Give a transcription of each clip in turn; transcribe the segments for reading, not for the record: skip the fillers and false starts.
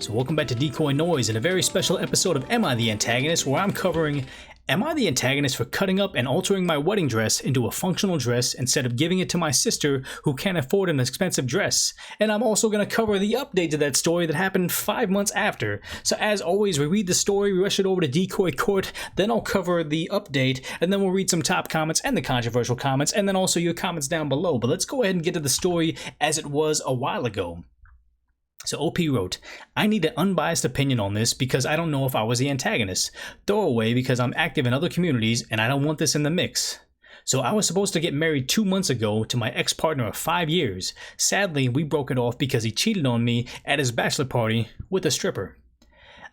So welcome back to DecoyNoise and a very special episode of Am I the Antagonist, where I'm covering am I the antagonist for cutting up and altering my wedding dress into a functional dress instead of giving it to my sister who can't afford an expensive dress. And I'm also going to cover the update to that story that happened 5 months after. So as always, we read the story, we rush it over to Decoy Court, then I'll cover the update, and then we'll read some top comments and the controversial comments, and then also your comments down below. But let's go ahead and get to the story as it was a while ago. So OP wrote, I need an unbiased opinion on this because I don't know if I was the antagonist. Throwaway because I'm active in other communities and I don't want this in the mix. So I was supposed to get married 2 months ago to my ex-partner of 5 years. Sadly, we broke it off because he cheated on me at his bachelor party with a stripper.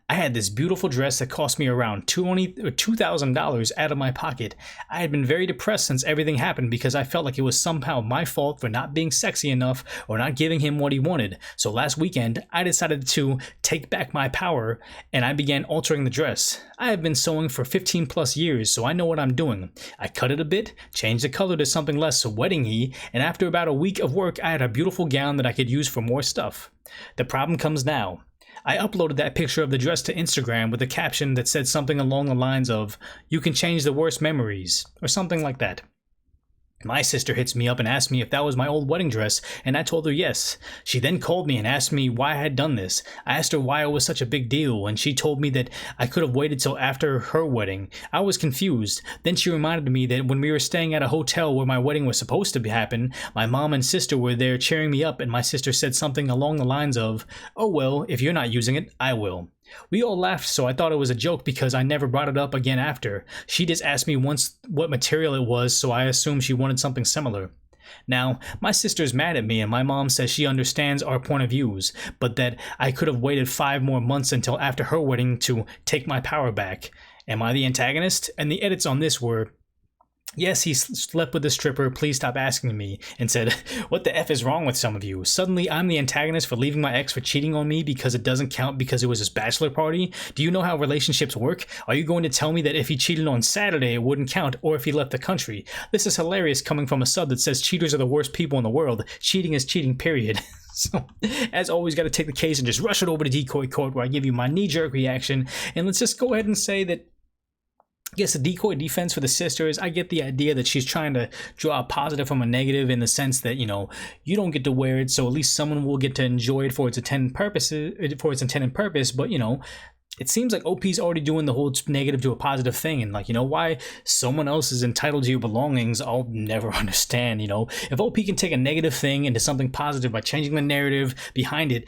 I had this beautiful dress that cost me around $2,000 out of my pocket. I had been very depressed since everything happened because I felt like it was somehow my fault for not being sexy enough or not giving him what he wanted. So last weekend, I decided to take back my power and I began altering the dress. I have been sewing for 15 plus years, so I know what I'm doing. I cut it a bit, changed the color to something less wedding-y, and after about a week of work, I had a beautiful gown that I could use for more stuff. The problem comes now. I uploaded that picture of the dress to Instagram with a caption that said something along the lines of, "You can change the worst memories," or something like that. My sister hits me up and asked me if that was my old wedding dress, and I told her yes. She then called me and asked me why I had done this. I asked her why it was such a big deal, and she told me that I could have waited till after her wedding. I was confused. Then she reminded me that when we were staying at a hotel where my wedding was supposed to happen, my mom and sister were there cheering me up, and my sister said something along the lines of, "Oh well, if you're not using it, I will." We all laughed, so I thought it was a joke because I never brought it up again after. She just asked me once what material it was, so I assumed she wanted something similar. Now, my sister's mad at me and my mom says she understands our point of views, but that I could have waited 5 more months until after her wedding to take my power back. Am I the antagonist? And the edits on this were, "Yes, he slept with the stripper, please stop asking me," and said, "What the F is wrong with some of you? Suddenly I'm the antagonist for leaving my ex for cheating on me because it doesn't count because it was his bachelor party? Do you know how relationships work? Are you going to tell me that if he cheated on Saturday it wouldn't count, or if he left the country? This is hilarious coming from a sub that says cheaters are the worst people in the world. Cheating is cheating, period." So, as always, got to take the case and just rush it over to Decoy Court where I give you my knee-jerk reaction, and let's just go ahead and say that yes, the decoy defense for the sisters, I get the idea that she's trying to draw a positive from a negative in the sense that, you know, you don't get to wear it, so at least someone will get to enjoy it for its intended purpose, but, you know, it seems like OP's already doing the whole negative to a positive thing, and like, you know, why someone else is entitled to your belongings, I'll never understand. You know, if OP can take a negative thing into something positive by changing the narrative behind it,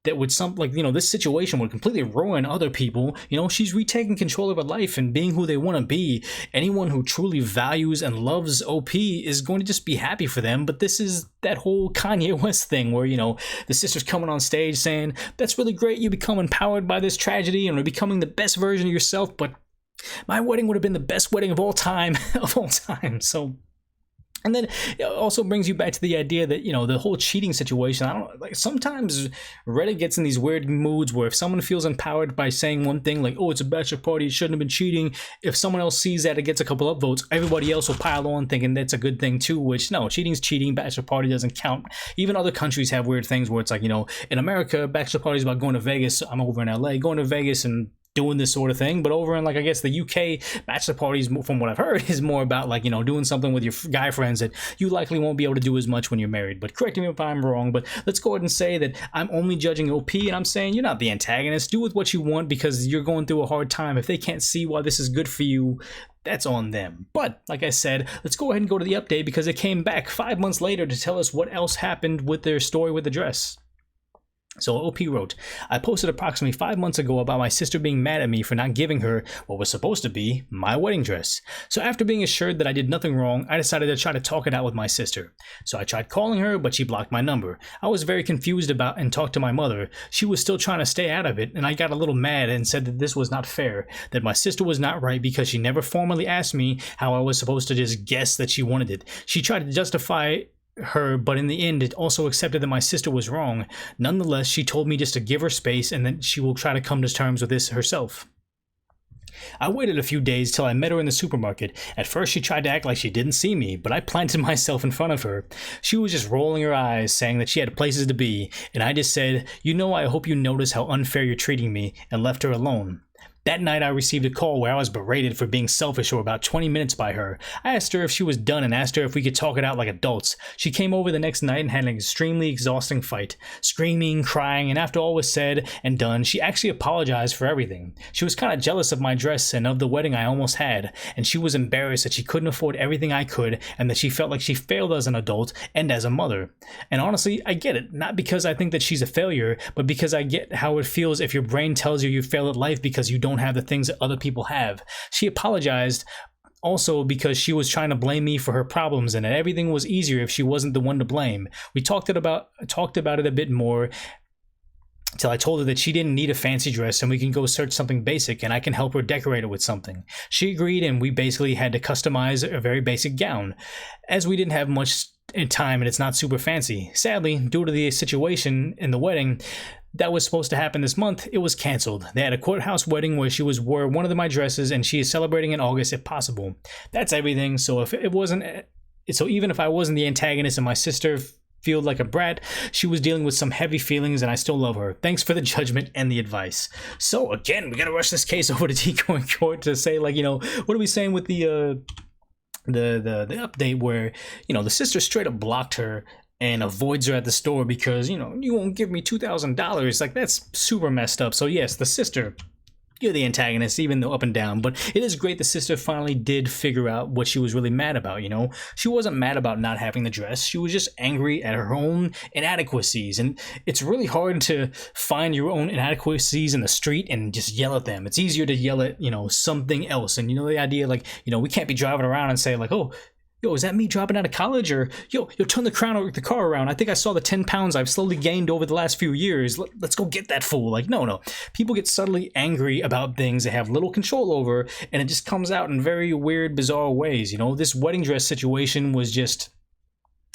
that would this situation would completely ruin other people. You know, she's retaking control of her life and being who they want to be. Anyone who truly values and loves OP is going to just be happy for them. But this is that whole Kanye West thing where, you know, the sister's coming on stage saying, "That's really great, you become empowered by this tragedy and are becoming the best version of yourself, but my wedding would have been the best wedding of all time." So, and then it also brings you back to the idea that, you know, the whole cheating situation, I don't like, sometimes Reddit gets in these weird moods where if someone feels empowered by saying one thing like, "Oh, it's a bachelor party, it shouldn't have been cheating," if someone else sees that it gets a couple upvotes, everybody else will pile on thinking that's a good thing too, which no, cheating's cheating, bachelor party doesn't count. Even other countries have weird things where it's like, you know, in America, bachelor party is about going to Vegas. I'm over in LA, going to Vegas and doing this sort of thing, but over in, like, I guess the UK, bachelor parties, from what I've heard, is more about, like, you know, doing something with your guy friends that you likely won't be able to do as much when you're married. But correct me if I'm wrong, but let's go ahead and say that I'm only judging OP, and I'm saying you're not the antagonist. Do with what you want because you're going through a hard time. If they can't see why this is good for you, that's on them. But like I said, let's go ahead and go to the update because it came back 5 months later to tell us what else happened with their story with the dress. So OP wrote, "I posted approximately 5 months ago about my sister being mad at me for not giving her what was supposed to be my wedding dress. So after being assured that I did nothing wrong, I decided to try to talk it out with my sister. So I tried calling her, but she blocked my number. I was very confused about and talked to my mother. She was still trying to stay out of it, and I got a little mad and said that this was not fair, that my sister was not right because she never formally asked me how I was supposed to just guess that she wanted it. She tried to justify her, but in the end it also accepted that my sister was wrong. Nonetheless, she told me just to give her space and that she will try to come to terms with this herself. I waited a few days till I met her in the supermarket. At first she tried to act like she didn't see me, but I planted myself in front of her. She was just rolling her eyes, saying that she had places to be, and I just said, "You know, I hope you notice how unfair you're treating me," and left her alone. That night I received a call where I was berated for being selfish for about 20 minutes by her. I asked her if she was done and asked her if we could talk it out like adults. She came over the next night and had an extremely exhausting fight. Screaming, crying, and after all was said and done, she actually apologized for everything. She was kind of jealous of my dress and of the wedding I almost had, and she was embarrassed that she couldn't afford everything I could and that she felt like she failed as an adult and as a mother. And honestly, I get it. Not because I think that she's a failure, but because I get how it feels if your brain tells you failed at life because you don't have the things that other people have. She apologized also because she was trying to blame me for her problems and that everything was easier if she wasn't the one to blame. We talked about it a bit more till I told her that she didn't need a fancy dress and we can go search something basic and I can help her decorate it with something. She agreed and we basically had to customize a very basic gown. As we didn't have much time and it's not super fancy. Sadly, due to the situation in the wedding that was supposed to happen this month, it was canceled. They had a courthouse wedding where she wore one of my dresses and she is celebrating in August if possible. That's everything. So even if I wasn't the antagonist and my sister feel like a brat, she was dealing with some heavy feelings and I still love her. Thanks for the judgment and the advice. So again, we gotta rush this case over to Decoy Court to say, like, what are we saying with the update where, the sister straight up blocked her and avoids her at the store because, you won't give me $2,000. Like, that's super messed up. So yes, the sister, you're the antagonist, even though up and down. But it is great the sister finally did figure out what she was really mad about, She wasn't mad about not having the dress. She was just angry at her own inadequacies. And it's really hard to find your own inadequacies in the street and just yell at them. It's easier to yell at, something else. And, the idea, like, we can't be driving around and say, like, "Oh, yo, is that me dropping out of college?" Or, yo, turn the car around. I think I saw the 10 pounds I've slowly gained over the last few years. Let's go get that fool. Like, no. People get subtly angry about things they have little control over, and it just comes out in very weird, bizarre ways. This wedding dress situation was just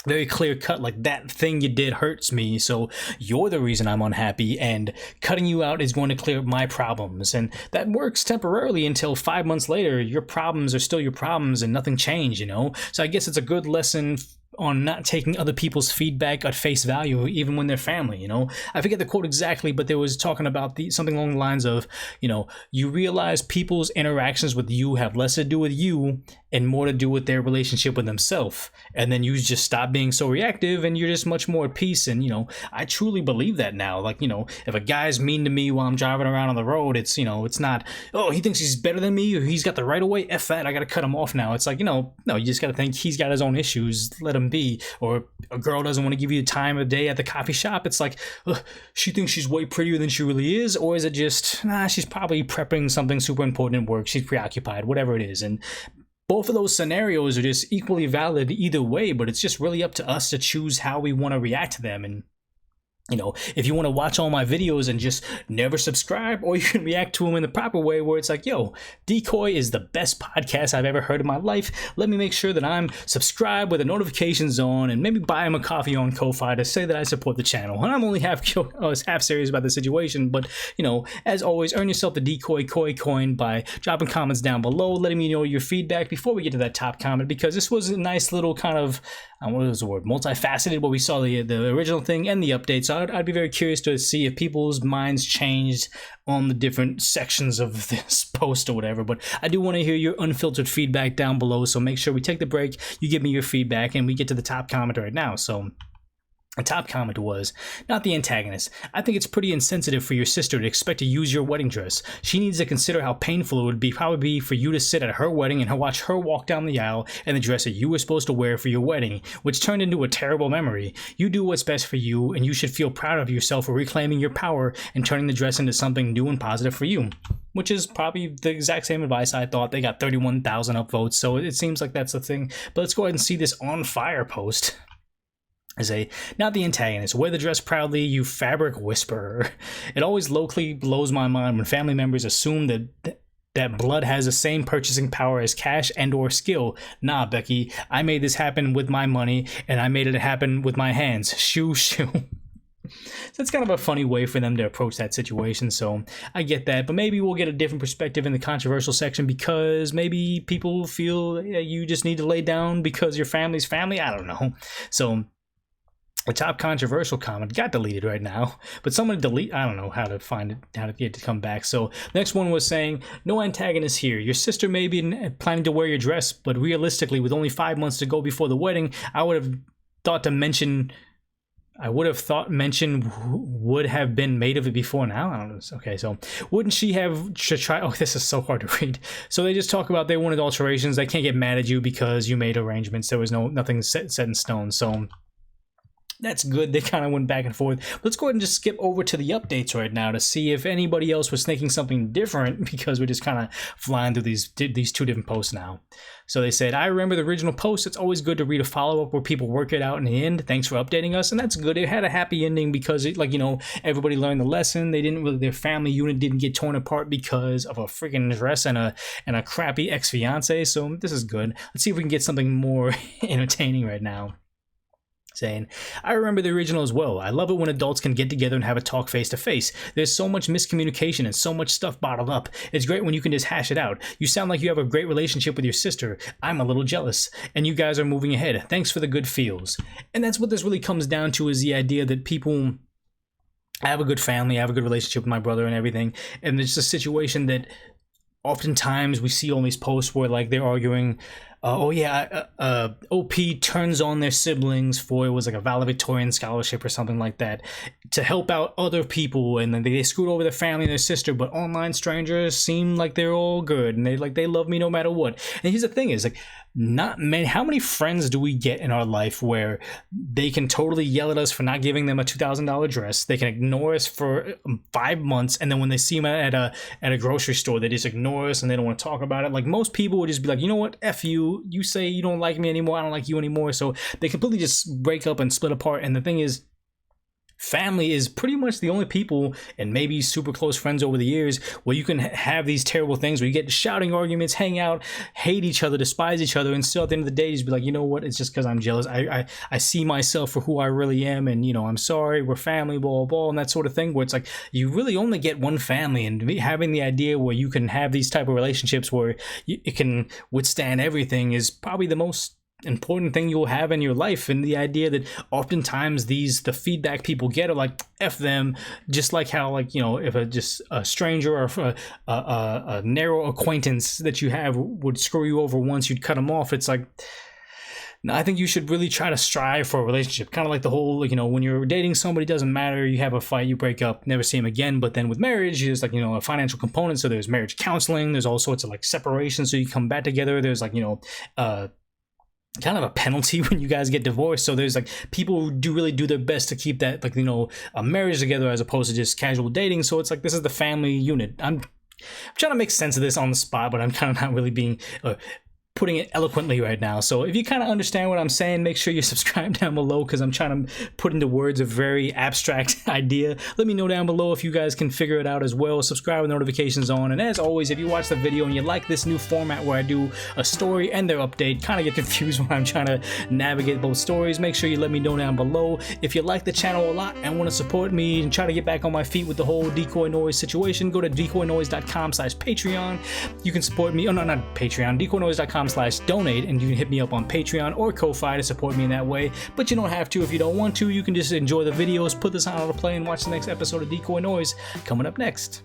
very clear cut, like, that thing you did hurts me, so you're the reason I'm unhappy, and cutting you out is going to clear up my problems. And that works temporarily until 5 months later your problems are still your problems and nothing changed. So I guess it's a good lesson on not taking other people's feedback at face value, even when they're family. I forget the quote exactly, but there was talking about something along the lines of, you realize people's interactions with you have less to do with you and more to do with their relationship with themselves, and then you just stop being so reactive and you're just much more at peace. And I truly believe that now. Like, if a guy's mean to me while I'm driving around on the road, it's it's not, "Oh, he thinks he's better than me or he's got the right of way, F that, I gotta cut him off now." It's like, no, you just gotta think he's got his own issues, let him be. Or a girl doesn't want to give you the time of day at the coffee shop, it's like, she thinks she's way prettier than she really is. Or is it just, she's probably prepping something super important at work, she's preoccupied, whatever it is. And both of those scenarios are just equally valid either way, but it's just really up to us to choose how we want to react to them. And if you want to watch all my videos and just never subscribe, or you can react to them in the proper way where it's like, yo, Decoy is the best podcast I've ever heard in my life. Let me make sure that I'm subscribed with the notifications on, and maybe buy him a coffee on Ko-Fi to say that I support the channel. And I'm only half serious about the situation, but as always, earn yourself the Decoy coin by dropping comments down below, letting me know your feedback before we get to that top comment, because this was a nice little kind of, what was the word, multifaceted, where we saw the original thing and the update. So I'd be very curious to see if people's minds changed on the different sections of this post or whatever. But I do want to hear your unfiltered feedback down below, so make sure we take the break, you give me your feedback, and we get to the top comment right now. So the top comment was, "Not the antagonist. I think it's pretty insensitive for your sister to expect to use your wedding dress. She needs to consider how painful it would probably be for you to sit at her wedding and watch her walk down the aisle in the dress that you were supposed to wear for your wedding, which turned into a terrible memory. You do what's best for you, and you should feel proud of yourself for reclaiming your power and turning the dress into something new and positive for you." Which is probably the exact same advice I thought. They got 31,000 upvotes, so it seems like that's the thing. But let's go ahead and see this on fire post. I say, "Not the antagonist. Wear the dress proudly, you fabric whisperer. It always locally blows my mind when family members assume that blood has the same purchasing power as cash and or skill. Nah, Becky, I made this happen with my money, and I made it happen with my hands. Shoo, shoo." So it's kind of a funny way for them to approach that situation. So I get that, but maybe we'll get a different perspective in the controversial section, because maybe people feel you just need to lay down because your family's family. I don't know. So the top controversial comment got deleted right now, but someone delete, I don't know how to find it, how to get it to come back. So next one was saying, no antagonist here. Your sister may be planning to wear your dress, but realistically, with only 5 months to go before the wedding, I would have thought mention would have been made of it before now. I don't know. Okay, so wouldn't she have try? Oh, this is so hard to read. So they just talk about they wanted alterations. They can't get mad at you because you made arrangements. There was nothing set in stone. So that's good. They kind of went back and forth. Let's go ahead and just skip over to the updates right now to see if anybody else was thinking something different, because we're just kind of flying through these two different posts now. So they said, I remember the original post. It's always good to read a follow-up where people work it out in the end. Thanks for updating us. And that's good. It had a happy ending because it, like, you know, everybody learned the lesson. They didn't really, their family unit didn't get torn apart because of a freaking dress and a crappy ex-fiance. So this is good. Let's see if we can get something more entertaining right now. Saying, I remember the original as well. I love it when adults can get together and have a talk face to face. There's so much miscommunication and so much stuff bottled up. It's great when you can just hash it out. You sound like you have a great relationship with your sister. I'm a little jealous. And you guys are moving ahead. Thanks for the good feels. And that's what this really comes down to, is the idea that people, I have a good family, I have a good relationship with my brother and everything. And it's a situation that oftentimes we see all these posts where, like, they're arguing, OP turns on their siblings for, it was like a valedictorian scholarship or something like that, to help out other people, and then they screwed over their family and their sister, but online strangers seem like they're all good and they love me no matter what. And here's the thing is, like, not many, how many friends do we get in our life where they can totally yell at us for not giving them a $2,000 dress, they can ignore us for 5 months, and then when they see them at a grocery store, they just ignore us and they don't want to talk about it? Like, most people would just be like, you know what, F you say you don't like me anymore, I don't like you anymore. So they completely just break up and split apart. And the thing is, family is pretty much the only people, and maybe super close friends over the years, where you can have these terrible things where you get shouting arguments, hang out, hate each other, despise each other, and still at the end of the day just be like, you know what, it's just because I'm jealous. I see myself for who I really am, and, you know, I'm sorry, we're family, blah, blah, blah, and that sort of thing, where it's like, you really only get one family. And having the idea where you can have these type of relationships where it can withstand everything is probably the most important thing you'll have in your life. And the idea that oftentimes the feedback people get are like, F them, just like how, like, you know, if a stranger or a narrow acquaintance that you have would screw you over once, you'd cut them off. It's like, no, I think you should really try to strive for a relationship. Kind of like the whole, you know, when you're dating somebody, doesn't matter, you have a fight, you break up, never see them again. But then with marriage, there's, like, you know, a financial component. So there's marriage counseling, there's all sorts of, like, separation, so you come back together. There's, like, you know, kind of a penalty when you guys get divorced. So there's, like, people who really do their best to keep that, like, you know, a marriage together as opposed to just casual dating. So it's like, this is the family unit. I'm trying to make sense of this on the spot, but I'm kind of not really being putting it eloquently right now. So if you kind of understand what I'm saying, make sure you subscribe down below, because I'm trying to put into words a very abstract idea. Let me know down below if you guys can figure it out as well. Subscribe with notifications on. And as always, if you watch the video and you like this new format where I do a story and their update, kind of get confused when I'm trying to navigate both stories, make sure you let me know down below. If you like the channel a lot and want to support me and try to get back on my feet with the whole DecoyNoise situation, go to DecoyNoise.com/Patreon. You can support me, oh no, not Patreon, DecoyNoise.com/donate, and you can hit me up on Patreon or Ko-Fi to support me in that way. But you don't have to if you don't want to. You can just enjoy the videos, put this on autoplay, and watch the next episode of Decoy Noise coming up next.